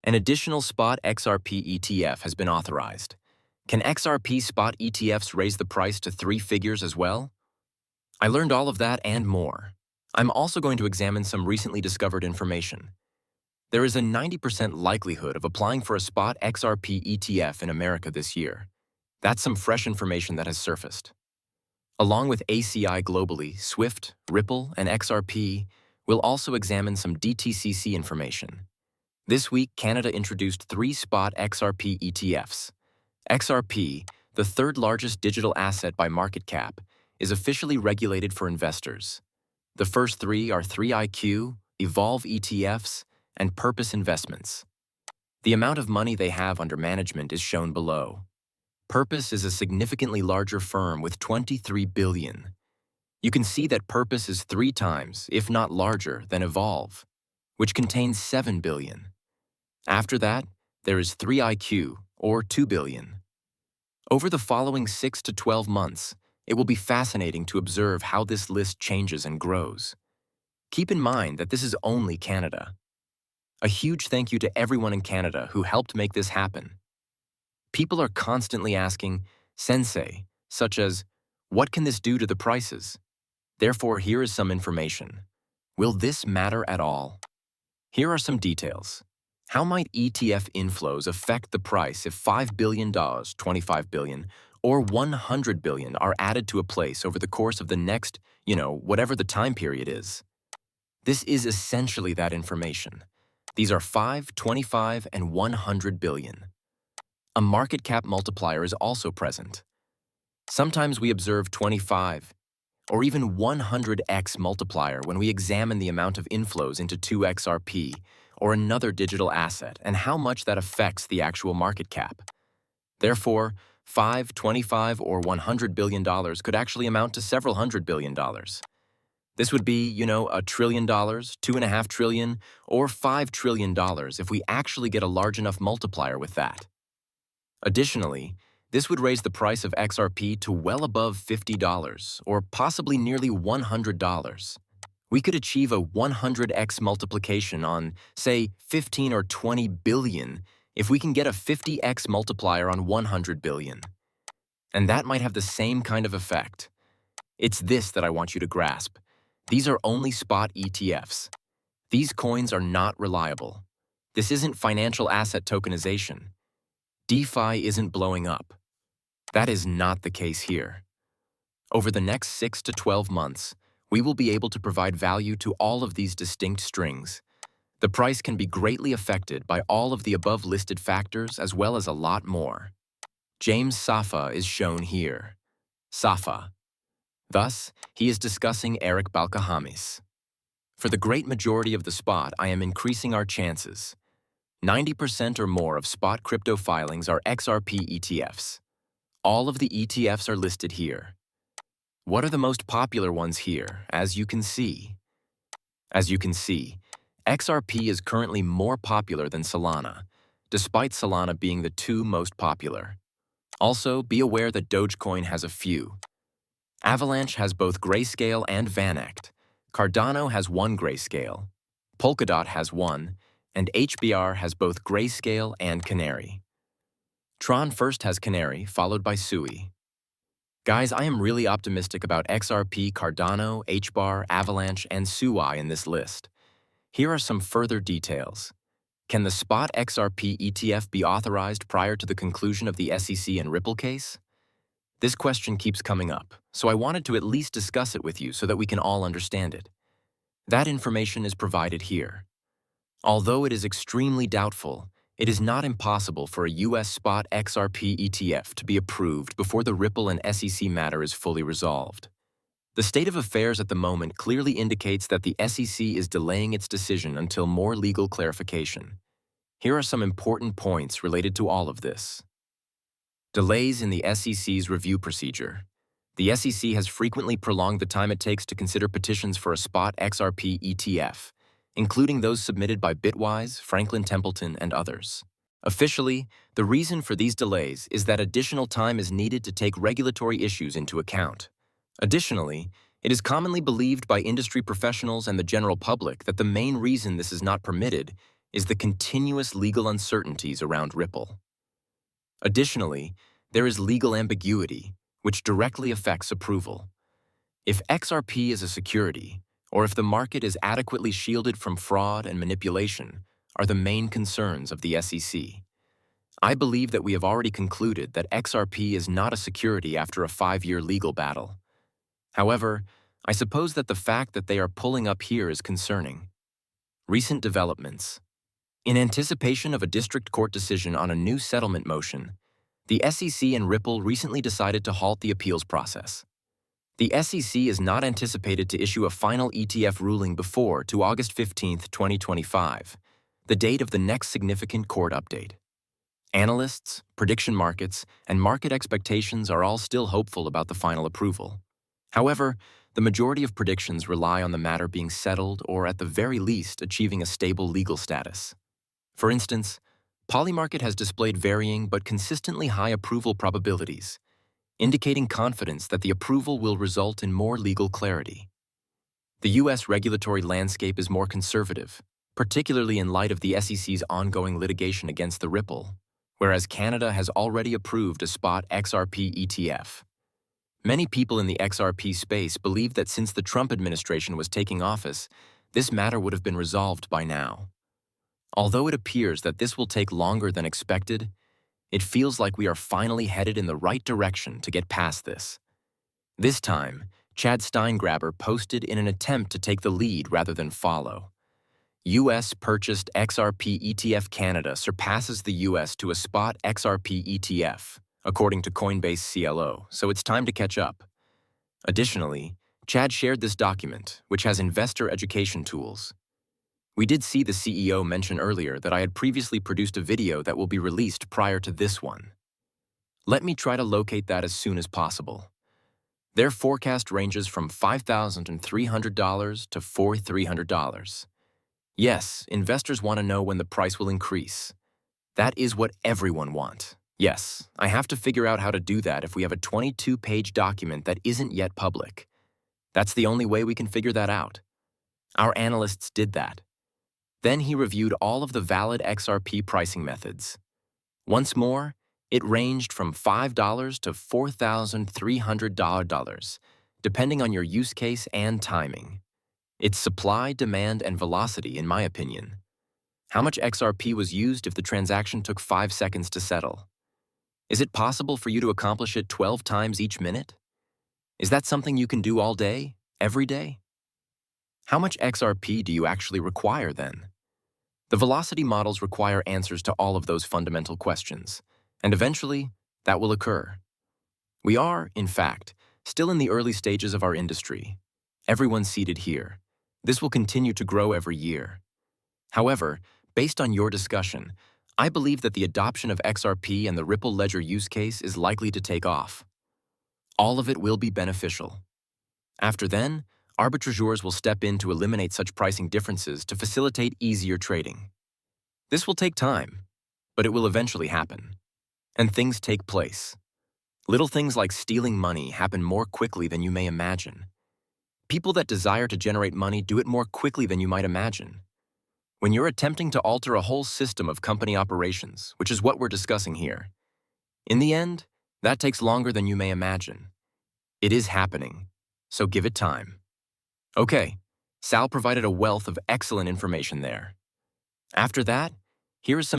An additional spot XRP ETF has been authorized. Can XRP spot ETFs raise the price to 3 figures as well? I learned all of that and more. I'm also going to examine some recently discovered information. There is a 90% likelihood of applying for a spot XRP ETF in America this year. That's some fresh information that has surfaced. Along with ACI globally, SWIFT, Ripple, and XRP, we'll also examine some DTCC information. This week, Canada introduced 3 spot XRP ETFs. XRP, the third largest digital asset by market cap, is officially regulated for investors. The first 3 are 3IQ, Evolve ETFs, and Purpose Investments. The amount of money they have under management is shown below. Purpose is a significantly larger firm with $23 billion. You can see that Purpose is 3 times, if not larger, than Evolve, which contains $7 billion. After that, there is 3IQ, or $2 billion. Over the following 6 to 12 months, it will be fascinating to observe how this list changes and grows. Keep in mind that this is only Canada. A huge thank you to everyone in Canada who helped make this happen. People are constantly asking, Sensei, such as, what can this do to the prices? Therefore, here is some information. Will this matter at all? Here are some details. How might ETF inflows affect the price if $5 billion, $25 billion, or $100 billion are added to a place over the course of the next, whatever the time period is? This is essentially that information. These are 5, 25, and 100 billion. A market cap multiplier is also present. Sometimes we observe 25 or even 100x multiplier when we examine the amount of inflows into 2XRP or another digital asset and how much that affects the actual market cap. Therefore, 5, 25, or $100 billion could actually amount to several $100 billion. This would be, $1 trillion, $2.5 trillion, or $5 trillion if we actually get a large enough multiplier with that. Additionally, this would raise the price of XRP to well above $50, or possibly nearly $100. We could achieve a 100x multiplication on, say, 15 or 20 billion if we can get a 50x multiplier on 100 billion. And that might have the same kind of effect. It's this that I want you to grasp. These are only spot ETFs. These coins are not reliable. This isn't financial asset tokenization. DeFi isn't blowing up. That is not the case here. Over the next 6 to 12 months, we will be able to provide value to all of these distinct strings. The price can be greatly affected by all of the above listed factors as well as a lot more. James Safa is shown here. Safa. Thus, he is discussing Eric Balkahamis. For the great majority of the spot, I am increasing our chances. 90% or more of spot crypto filings are XRP ETFs. All of the ETFs are listed here. What are the most popular ones here, as you can see? As you can see, XRP is currently more popular than Solana, despite Solana being the 2 most popular. Also, be aware that Dogecoin has a few. Avalanche has both Grayscale and VanEck. Cardano has 1 Grayscale. Polkadot has 1, and HBR has both Grayscale and Canary. Tron first has Canary, followed by Sui. Guys, I am really optimistic about XRP, Cardano, HBAR, Avalanche, and Sui in this list. Here are some further details. Can the spot XRP ETF be authorized prior to the conclusion of the SEC and Ripple case? This question keeps coming up, so I wanted to at least discuss it with you so that we can all understand it. That information is provided here. Although it is extremely doubtful, it is not impossible for a U.S. spot XRP ETF to be approved before the Ripple and SEC matter is fully resolved. The state of affairs at the moment clearly indicates that the SEC is delaying its decision until more legal clarification. Here are some important points related to all of this. Delays in the SEC's review procedure. The SEC has frequently prolonged the time it takes to consider petitions for a spot XRP ETF, including those submitted by Bitwise, Franklin Templeton, and others. Officially, the reason for these delays is that additional time is needed to take regulatory issues into account. Additionally, it is commonly believed by industry professionals and the general public that the main reason this is not permitted is the continuous legal uncertainties around Ripple. Additionally, there is legal ambiguity, which directly affects approval. If XRP is a security, or if the market is adequately shielded from fraud and manipulation, are the main concerns of the SEC. I believe that we have already concluded that XRP is not a security after a 5-year legal battle. However, I suppose that the fact that they are pulling up here is concerning. Recent developments. In anticipation of a district court decision on a new settlement motion, the SEC and Ripple recently decided to halt the appeals process. The SEC is not anticipated to issue a final ETF ruling before to August 15, 2025, the date of the next significant court update. Analysts, prediction markets, and market expectations are all still hopeful about the final approval. However, the majority of predictions rely on the matter being settled or, at the very least, achieving a stable legal status. For instance, Polymarket has displayed varying but consistently high approval probabilities, indicating confidence that the approval will result in more legal clarity. The U.S. regulatory landscape is more conservative, particularly in light of the SEC's ongoing litigation against the Ripple, whereas Canada has already approved a spot XRP ETF. Many people in the XRP space believe that since the Trump administration was taking office, this matter would have been resolved by now. Although it appears that this will take longer than expected, it feels like we are finally headed in the right direction to get past this. This time, Chad Steingraber posted in an attempt to take the lead rather than follow. U.S. purchased XRP ETF Canada surpasses the U.S. to a spot XRP ETF, according to Coinbase CLO, so it's time to catch up. Additionally, Chad shared this document, which has investor education tools. We did see the CEO mention earlier that I had previously produced a video that will be released prior to this one. Let me try to locate that as soon as possible. Their forecast ranges from $5,300 to $4,300. Yes, investors want to know when the price will increase. That is what everyone wants. Yes, I have to figure out how to do that if we have a 22-page document that isn't yet public. That's the only way we can figure that out. Our analysts did that. Then he reviewed all of the valid XRP pricing methods. Once more, it ranged from $5 to $4,300, depending on your use case and timing. It's supply, demand, and velocity, in my opinion. How much XRP was used if the transaction took 5 seconds to settle? Is it possible for you to accomplish it 12 times each minute? Is that something you can do all day, every day? How much XRP do you actually require then? The velocity models require answers to all of those fundamental questions, and eventually, that will occur. We are, in fact, still in the early stages of our industry. Everyone seated here. This will continue to grow every year. However, based on your discussion, I believe that the adoption of XRP and the Ripple Ledger use case is likely to take off. All of it will be beneficial. After then, arbitrageurs will step in to eliminate such pricing differences to facilitate easier trading. This will take time, but it will eventually happen. And things take place. Little things like stealing money happen more quickly than you may imagine. People that desire to generate money do it more quickly than you might imagine. When you're attempting to alter a whole system of company operations, which is what we're discussing here, in the end, that takes longer than you may imagine. It is happening, so give it time. Okay, Sal provided a wealth of excellent information there. After that, here is some